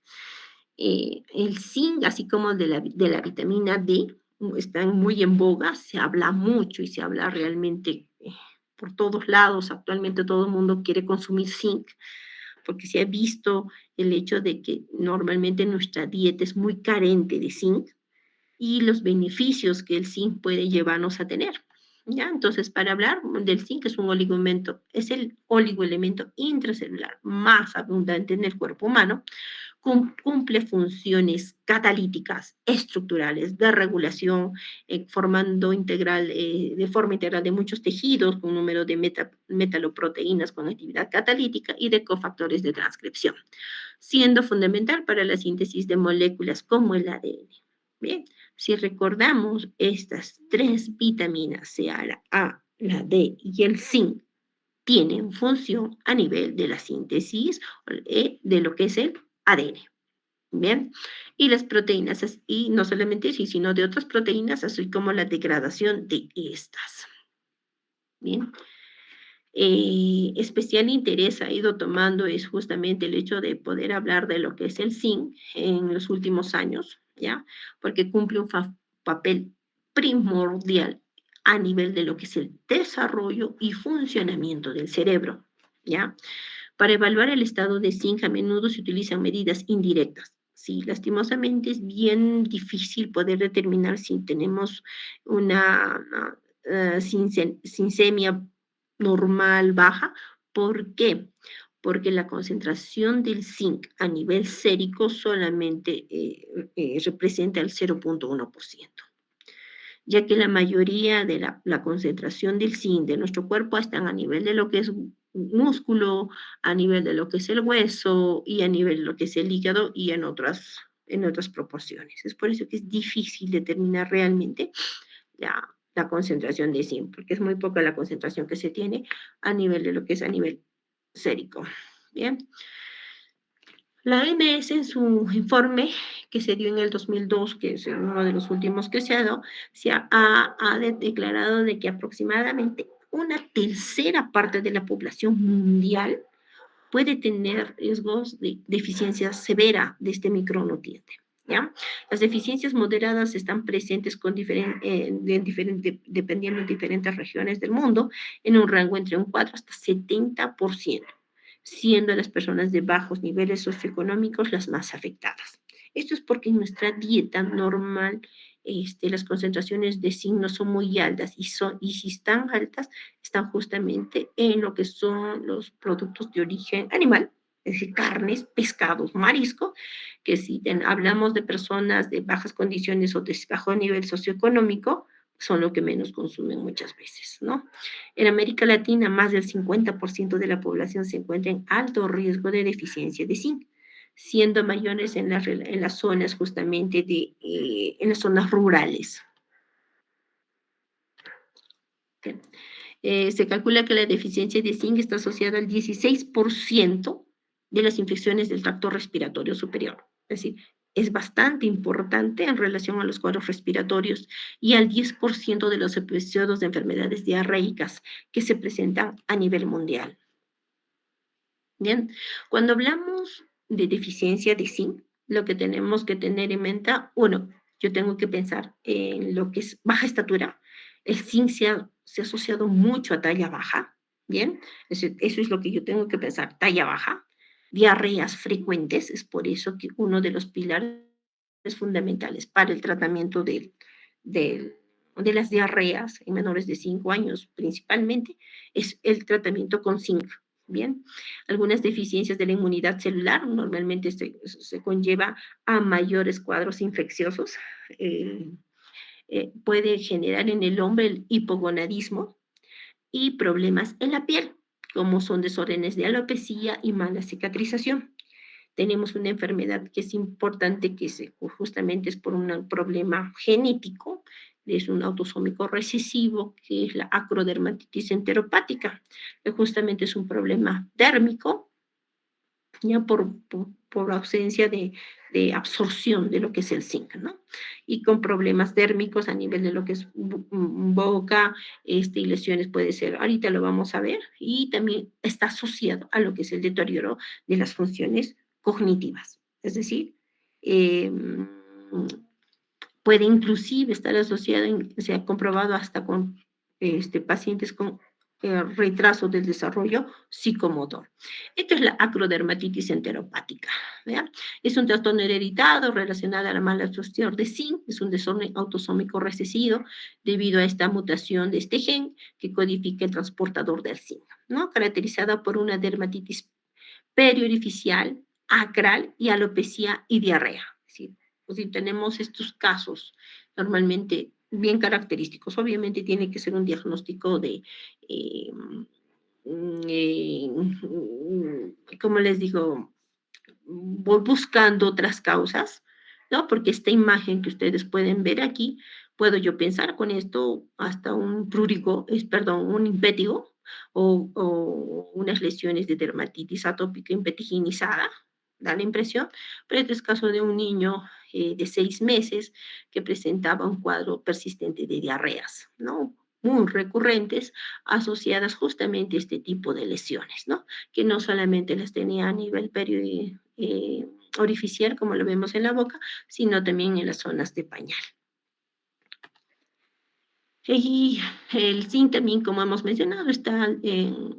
El zinc, así como de la vitamina D, están muy en boga, se habla mucho y se habla realmente por todos lados. Actualmente todo el mundo quiere consumir zinc, porque se ha visto el hecho de que normalmente nuestra dieta es muy carente de zinc y los beneficios que el zinc puede llevarnos a tener. ¿Ya? Entonces, para hablar del zinc, es el oligoelemento intracelular más abundante en el cuerpo humano, cumple funciones catalíticas, estructurales, de regulación, de forma integral de muchos tejidos, con un número de metaloproteínas con actividad catalítica y de cofactores de transcripción, siendo fundamental para la síntesis de moléculas como el ADN. Bien, si recordamos estas tres vitaminas, sea la A, la D y el zinc, tienen función a nivel de la síntesis de lo que es el ADN. Bien, y las proteínas, y no solamente eso, sino de otras proteínas, así como la degradación de estas. Bien, especial interés ha ido tomando es justamente el hecho de poder hablar de lo que es el zinc en los últimos años, ¿ya? Porque cumple un papel primordial a nivel de lo que es el desarrollo y funcionamiento del cerebro, ¿ya? Para evaluar el estado de zinc a menudo se utilizan medidas indirectas. Sí, lastimosamente es bien difícil poder determinar si tenemos una sincemia normal baja. ¿Por qué? Porque la concentración del zinc a nivel sérico solamente representa el 0,1%, ya que la mayoría de la concentración del zinc de nuestro cuerpo están a nivel de lo que es músculo, a nivel de lo que es el hueso y a nivel de lo que es el hígado y en otras proporciones. Es por eso que es difícil determinar realmente la concentración de zinc, porque es muy poca la concentración que se tiene a nivel de lo que es a nivel sérico. Bien. La OMS en su informe que se dio en el 2002, que es uno de los últimos que se ha dado, declarado de que aproximadamente una tercera parte de la población mundial puede tener riesgos de deficiencia severa de este micronutriente. ¿Ya? Las deficiencias moderadas están presentes dependiendo de diferentes regiones del mundo, en un rango entre un 4 hasta 70%, siendo las personas de bajos niveles socioeconómicos las más afectadas. Esto es porque en nuestra dieta normal las concentraciones de zinc no son muy altas y si están altas, están justamente en lo que son los productos de origen animal, es decir, carnes, pescados, marisco, que si hablamos de personas de bajas condiciones o de bajo nivel socioeconómico, son lo que menos consumen muchas veces, ¿no? En América Latina, más del 50% de la población se encuentra en alto riesgo de deficiencia de zinc, siendo mayores en las zonas justamente en las zonas rurales. Okay. Se calcula que la deficiencia de zinc está asociada al 16% de las infecciones del tracto respiratorio superior. Es decir, es bastante importante en relación a los cuadros respiratorios y al 10% de los episodios de enfermedades diarreicas que se presentan a nivel mundial. Bien, cuando hablamos de deficiencia de zinc, lo que tenemos que tener en mente, uno, yo tengo que pensar en lo que es baja estatura. El zinc se ha asociado mucho a talla baja, ¿bien? Eso es lo que yo tengo que pensar, talla baja. Diarreas frecuentes, es por eso que uno de los pilares fundamentales para el tratamiento del- de las diarreas en menores de 5 años principalmente es el tratamiento con zinc, ¿bien? Algunas deficiencias de la inmunidad celular normalmente se conlleva a mayores cuadros infecciosos. eh, Puede generar en el hombre el hipogonadismo y problemas en la piel, como son desórdenes de alopecia y mala cicatrización. Tenemos una enfermedad que es importante, justamente es por un problema genético, es un autosómico recesivo, que es la acrodermatitis enteropática, que justamente es un problema térmico, ya por ausencia de absorción de lo que es el zinc, ¿no? Y con problemas térmicos a nivel de lo que es boca, y lesiones puede ser, ahorita lo vamos a ver, y también está asociado a lo que es el deterioro de las funciones cognitivas. Es decir, eh, puede inclusive estar asociado, se ha comprobado hasta con pacientes con retraso del desarrollo psicomotor. Esto es la acrodermatitis enteropática. ¿Vean? Es un trastorno hereditario relacionado a la mala absorción de zinc, es un desorden autosómico recesivo debido a esta mutación de este gen que codifica el transportador del zinc, ¿no? Caracterizada por una dermatitis periorificial, acral y alopecia y diarrea. ¿Sí? Pues si tenemos estos casos normalmente bien característicos, obviamente tiene que ser un diagnóstico eh, eh, como les digo, voy buscando otras causas, ¿no? Porque esta imagen que ustedes pueden ver aquí, puedo yo pensar con esto hasta un prurigo, perdón, un impétigo o unas lesiones de dermatitis atópica impetiginizada, da la impresión, pero este es caso de un niño de 6 meses que presentaba un cuadro persistente de diarreas, ¿no? Muy recurrentes, asociadas justamente a este tipo de lesiones, ¿no? Que no solamente las tenía a nivel orificial, como lo vemos en la boca, sino también en las zonas de pañal. Y el zinc también, como hemos mencionado, está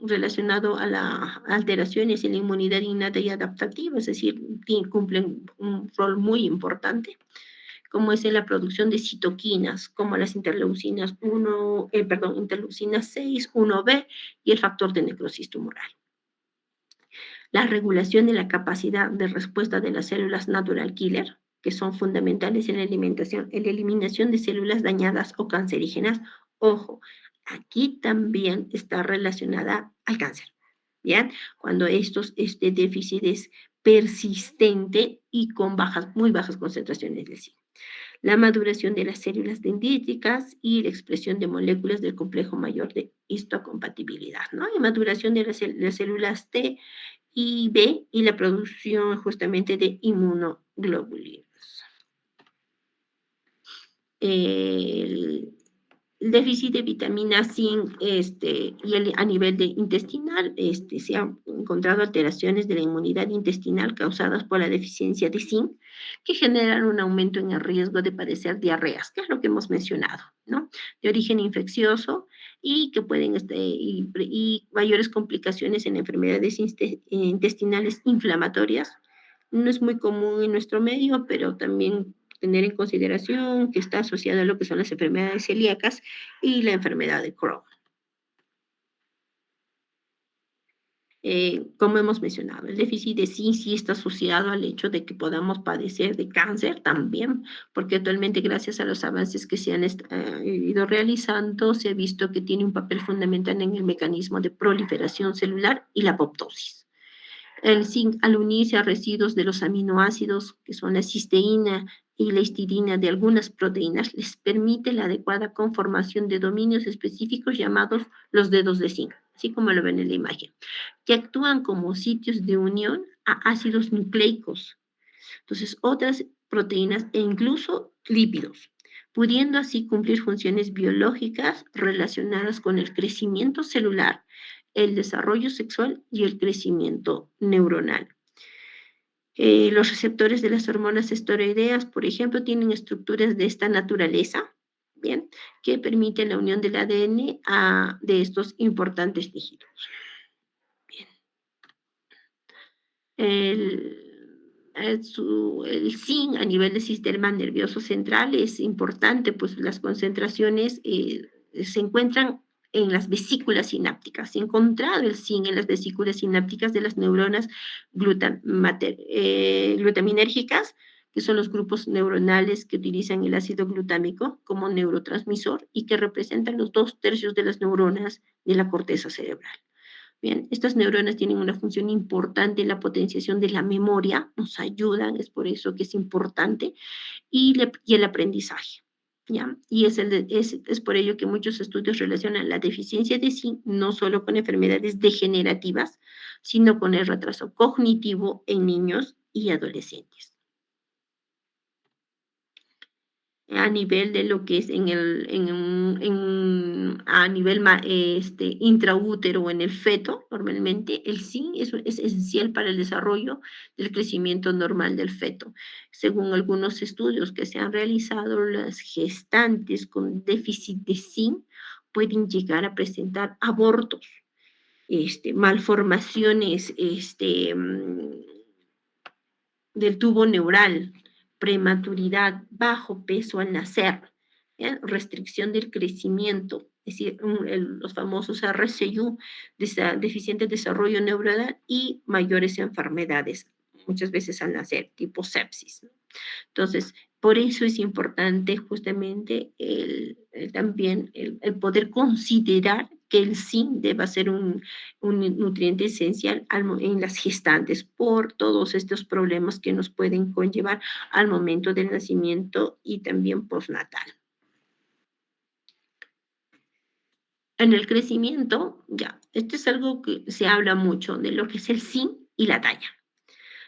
relacionado a las alteraciones en la inmunidad innata y adaptativa, es decir, cumplen un rol muy importante, como es en la producción de citoquinas, como las interleucinas 1, interleucinas 6, 1B y el factor de necrosis tumoral. La regulación de la capacidad de respuesta de las células natural killer, que son fundamentales en la eliminación de células dañadas o cancerígenas. Ojo, aquí también está relacionada al cáncer. ¿Bien? Cuando este déficit es persistente y con muy bajas concentraciones de zinc. La maduración de las células dendríticas y la expresión de moléculas del complejo mayor de histocompatibilidad, ¿no? Y maduración de las células T y B, y la producción justamente de inmunoglobulinas. El déficit de vitamina zinc a nivel intestinal, se han encontrado alteraciones de la inmunidad intestinal causadas por la deficiencia de zinc que generan un aumento en el riesgo de padecer diarreas, que es lo que hemos mencionado, ¿no? De origen infeccioso y que pueden, y mayores complicaciones en enfermedades intestinales inflamatorias. No es muy común en nuestro medio, pero también tener en consideración que está asociada a lo que son las enfermedades celíacas y la enfermedad de Crohn. Como hemos mencionado, el déficit de zinc sí está asociado al hecho de que podamos padecer de cáncer también, porque actualmente gracias a los avances que se han ido realizando, se ha visto que tiene un papel fundamental en el mecanismo de proliferación celular y la apoptosis. El zinc, al unirse a residuos de los aminoácidos, que son la cisteína y la histidina de algunas proteínas, les permite la adecuada conformación de dominios específicos llamados los dedos de zinc, así como lo ven en la imagen, que actúan como sitios de unión a ácidos nucleicos, entonces otras proteínas e incluso lípidos, pudiendo así cumplir funciones biológicas relacionadas con el crecimiento celular, el desarrollo sexual y el crecimiento neuronal. Los receptores de las hormonas esteroideas, por ejemplo, tienen estructuras de esta naturaleza, ¿bien? Que permiten la unión del ADN de estos importantes tejidos. Bien. El zinc a nivel del sistema nervioso central es importante, pues las concentraciones se encuentran en las vesículas sinápticas. Se ha encontrado el zinc en las vesículas sinápticas de las neuronas glutaminérgicas, que son los grupos neuronales que utilizan el ácido glutámico como neurotransmisor y que representan los 2/3 de las neuronas de la corteza cerebral. Bien, estas neuronas tienen una función importante en la potenciación de la memoria, nos ayudan, es por eso que es importante, y el aprendizaje. ¿Ya? Y es por ello que muchos estudios relacionan la deficiencia de zinc no solo con enfermedades degenerativas, sino con el retraso cognitivo en niños y adolescentes. A nivel de lo que es a nivel intraútero en el feto, normalmente el zinc es esencial para el desarrollo del crecimiento normal del feto. Según algunos estudios que se han realizado, las gestantes con déficit de zinc pueden llegar a presentar abortos, malformaciones, del tubo neural, prematuridad, bajo peso al nacer, ¿ya? Restricción del crecimiento, es decir, los famosos RCU, deficiente desarrollo neuronal y mayores enfermedades, muchas veces al nacer, tipo sepsis, ¿no? Entonces, por eso es importante justamente también el poder considerar que el zinc deba ser un nutriente esencial en las gestantes por todos estos problemas que nos pueden conllevar al momento del nacimiento y también postnatal. En el crecimiento, ya, esto es algo que se habla mucho de lo que es el zinc y la talla.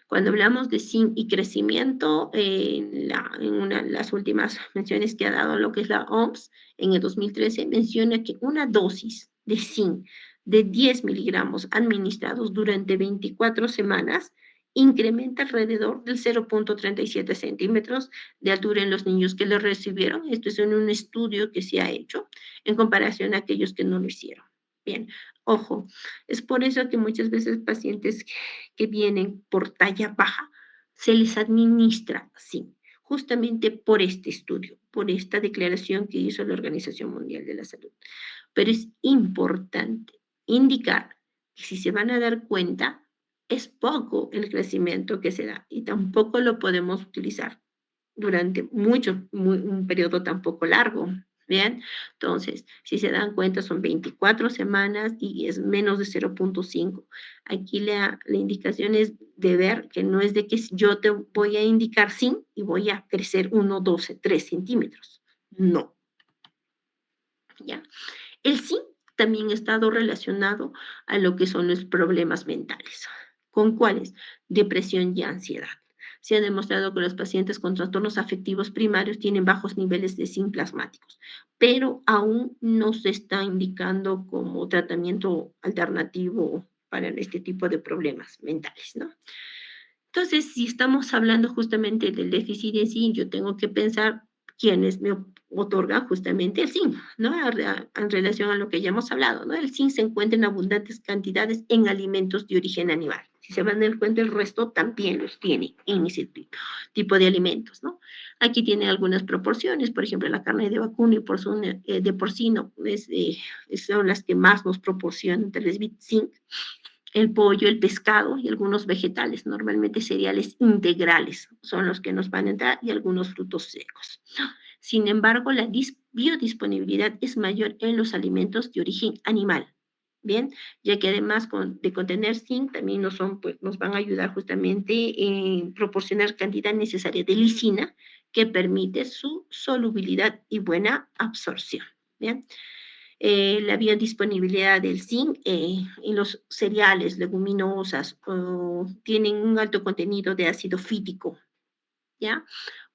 Cuando hablamos de zinc y crecimiento, en una de las últimas menciones que ha dado lo que es la OMS, en el 2013, menciona que una dosis de zinc de 10 miligramos administrados durante 24 semanas incrementa alrededor del 0,37 centímetros de altura en los niños que lo recibieron. Esto es en un estudio que se ha hecho en comparación a aquellos que no lo hicieron. Bien, ojo, es por eso que muchas veces pacientes que vienen por talla baja se les administra así, justamente por este estudio, por esta declaración que hizo la Organización Mundial de la Salud. Pero es importante indicar que si se van a dar cuenta, es poco el crecimiento que se da y tampoco lo podemos utilizar durante un periodo tampoco largo. Bien, entonces, si se dan cuenta, son 24 semanas y es menos de 0,5. Aquí la indicación es de ver que no es de que yo te voy a indicar sí y voy a crecer 1, 12, 3 centímetros. No, ¿ya? El sí también ha estado relacionado a lo que son los problemas mentales, ¿Con cuáles? Depresión y ansiedad. Se ha demostrado que los pacientes con trastornos afectivos primarios tienen bajos niveles de zinc plasmáticos, pero aún no se está indicando como tratamiento alternativo para este tipo de problemas mentales, ¿no? Entonces, si estamos hablando justamente del déficit de zinc, yo tengo que pensar quiénes me otorgan justamente el zinc, ¿no? En relación a lo que ya hemos hablado, ¿no? El zinc se encuentra en abundantes cantidades en alimentos de origen animal. Si se van a dar cuenta, el resto también los tiene en ese tipo de alimentos, ¿no? Aquí tiene algunas proporciones, por ejemplo, la carne de vacuno y de porcino son las que más nos proporcionan tal vez zinc, el pollo, el pescado y algunos vegetales, normalmente cereales integrales son los que nos van a entrar y algunos frutos secos. Sin embargo, la biodisponibilidad es mayor en los alimentos de origen animal. Bien, ya que además de contener zinc, también nos van a ayudar justamente en proporcionar cantidad necesaria de lisina que permite su solubilidad y buena absorción. Bien, la biodisponibilidad del zinc en los cereales, leguminosas, tienen un alto contenido de ácido fítico, ¿ya?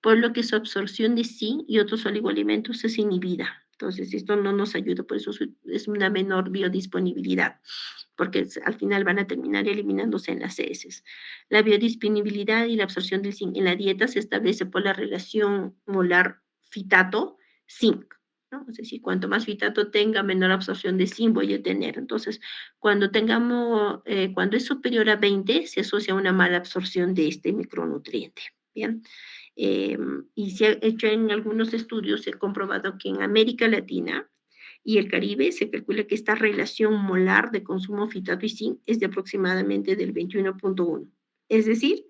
Por lo que su absorción de zinc y otros oligoelementos es inhibida. Entonces, esto no nos ayuda, por eso es una menor biodisponibilidad, porque al final van a terminar eliminándose en las heces. La biodisponibilidad y la absorción del zinc en la dieta se establece por la relación molar fitato-zinc, ¿no? Es decir, cuanto más fitato tenga, menor absorción de zinc voy a tener. Entonces, cuando es superior a 20, se asocia a una mala absorción de este micronutriente. Bien. Y se ha hecho en algunos estudios, se ha comprobado que en América Latina y el Caribe se calcula que esta relación molar de consumo fitato y zinc es de aproximadamente del 21.1. Es decir,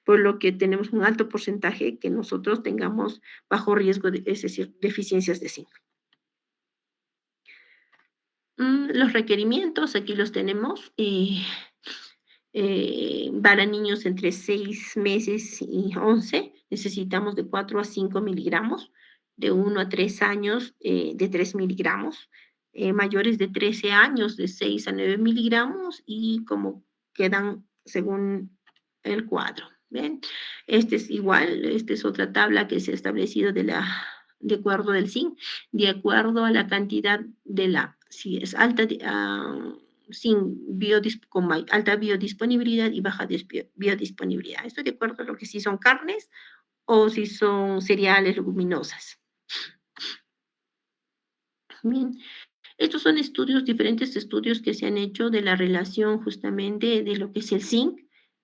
por lo que tenemos un alto porcentaje que nosotros tengamos bajo riesgo, es decir, deficiencias de zinc. Los requerimientos, aquí los tenemos. Para niños entre 6 meses y 11 necesitamos de 4 a 5 miligramos, de 1 a 3 años de 3 miligramos, mayores de 13 años de 6 a 9 miligramos y como quedan según el cuadro. ¿Ven? Este es igual, esta es otra tabla que se ha establecido de acuerdo del zinc, de acuerdo a la cantidad si es alta, con alta biodisponibilidad y baja biodisponibilidad. Esto de acuerdo a lo que si son carnes o si son cereales, leguminosas. Bien, estos son diferentes estudios que se han hecho de la relación justamente de lo que es el zinc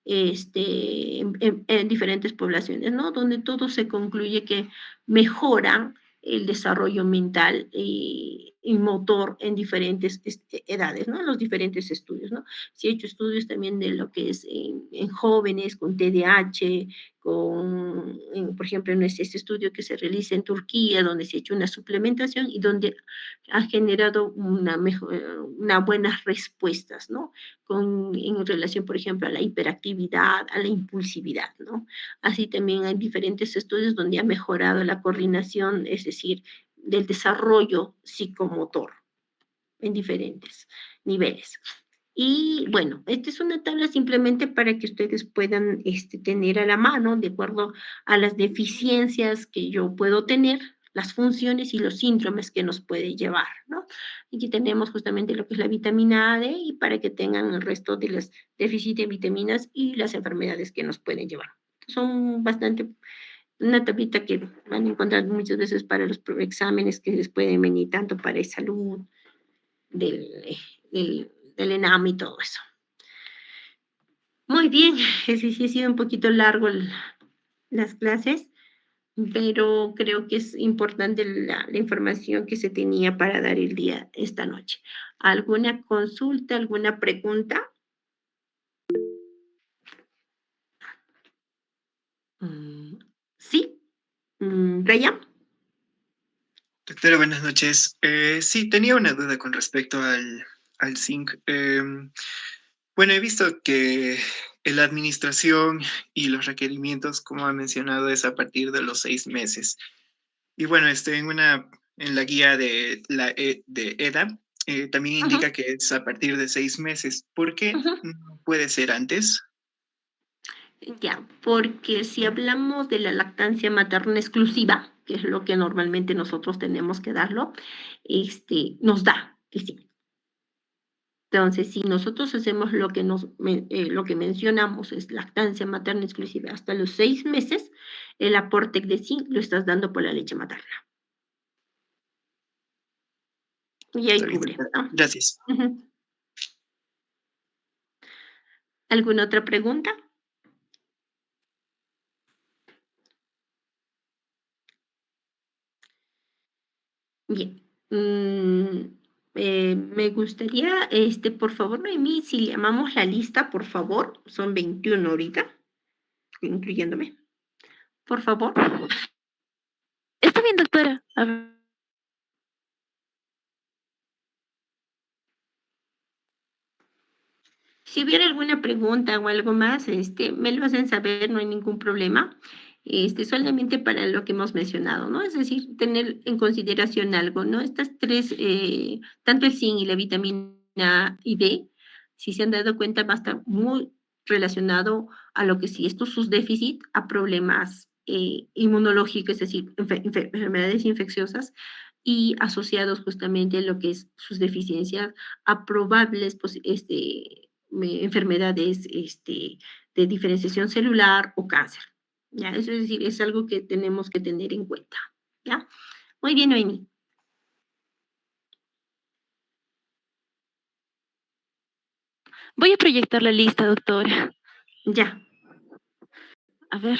en diferentes poblaciones, ¿no? Donde todo se concluye que mejoran el desarrollo mental y motor en diferentes edades, ¿no? En los diferentes estudios, ¿no? Se han hecho estudios también de lo que es en jóvenes con TDAH, por ejemplo, en este estudio que se realiza en Turquía, donde se ha hecho una suplementación y donde ha generado unas buenas respuestas, ¿no? En relación, por ejemplo, a la hiperactividad, a la impulsividad, ¿no? Así también hay diferentes estudios donde ha mejorado la coordinación, es decir, del desarrollo psicomotor en diferentes niveles. Y bueno, esta es una tabla simplemente para que ustedes puedan tener a la mano, de acuerdo a las deficiencias que yo puedo tener, las funciones y los síndromes que nos puede llevar, ¿no? Aquí tenemos justamente lo que es la vitamina A, D, y para que tengan el resto de los déficits de vitaminas y las enfermedades que nos pueden llevar. Son bastante, una tablita que van a encontrar muchas veces para los exámenes que les pueden venir tanto para salud, del, del ENAM y todo eso. Muy bien, sí ha sido un poquito largo las clases, pero creo que es importante la información que se tenía para dar esta noche. ¿Alguna consulta, alguna pregunta? Sí, Raya. Doctora, buenas noches. Sí, tenía una duda con respecto al zinc. Bueno, he visto que la administración y los requerimientos, como ha mencionado, es a partir de los 6 meses. Y bueno, en la guía de EDA también Ujú, indica que es a partir de 6 meses. ¿Por qué ujú. no puede ser antes? Ya, porque si hablamos de la lactancia materna exclusiva, que es lo que normalmente nosotros tenemos que darlo, nos da, que sí. Entonces, si nosotros hacemos lo que mencionamos es lactancia materna exclusiva hasta los 6 meses, el aporte de zinc lo estás dando por la leche materna. Y ahí Está bien. cubre, ¿no? Gracias. Ujú. ¿Alguna otra pregunta? Bien. Me gustaría, por favor, Noemí, si le llamamos la lista, por favor, son 21 ahorita, incluyéndome. Por favor. Está bien, doctora. A ver. Si hubiera alguna pregunta o algo más, me lo hacen saber, no hay ningún problema. Solamente para lo que hemos mencionado, ¿no? Es decir, tener en consideración algo, ¿no? Estas tres, tanto el zinc y la vitamina A y D, si se han dado cuenta, va a estar muy relacionado a lo que si estos sus déficits, a problemas inmunológicos, es decir, enfermedades infecciosas y asociados justamente a lo que es sus deficiencias a probables enfermedades de diferenciación celular o cáncer. ¿Ya? Eso es decir, es algo que tenemos que tener en cuenta. ¿Ya? Muy bien, Noemi. Voy a proyectar la lista, doctora. Ya. A ver.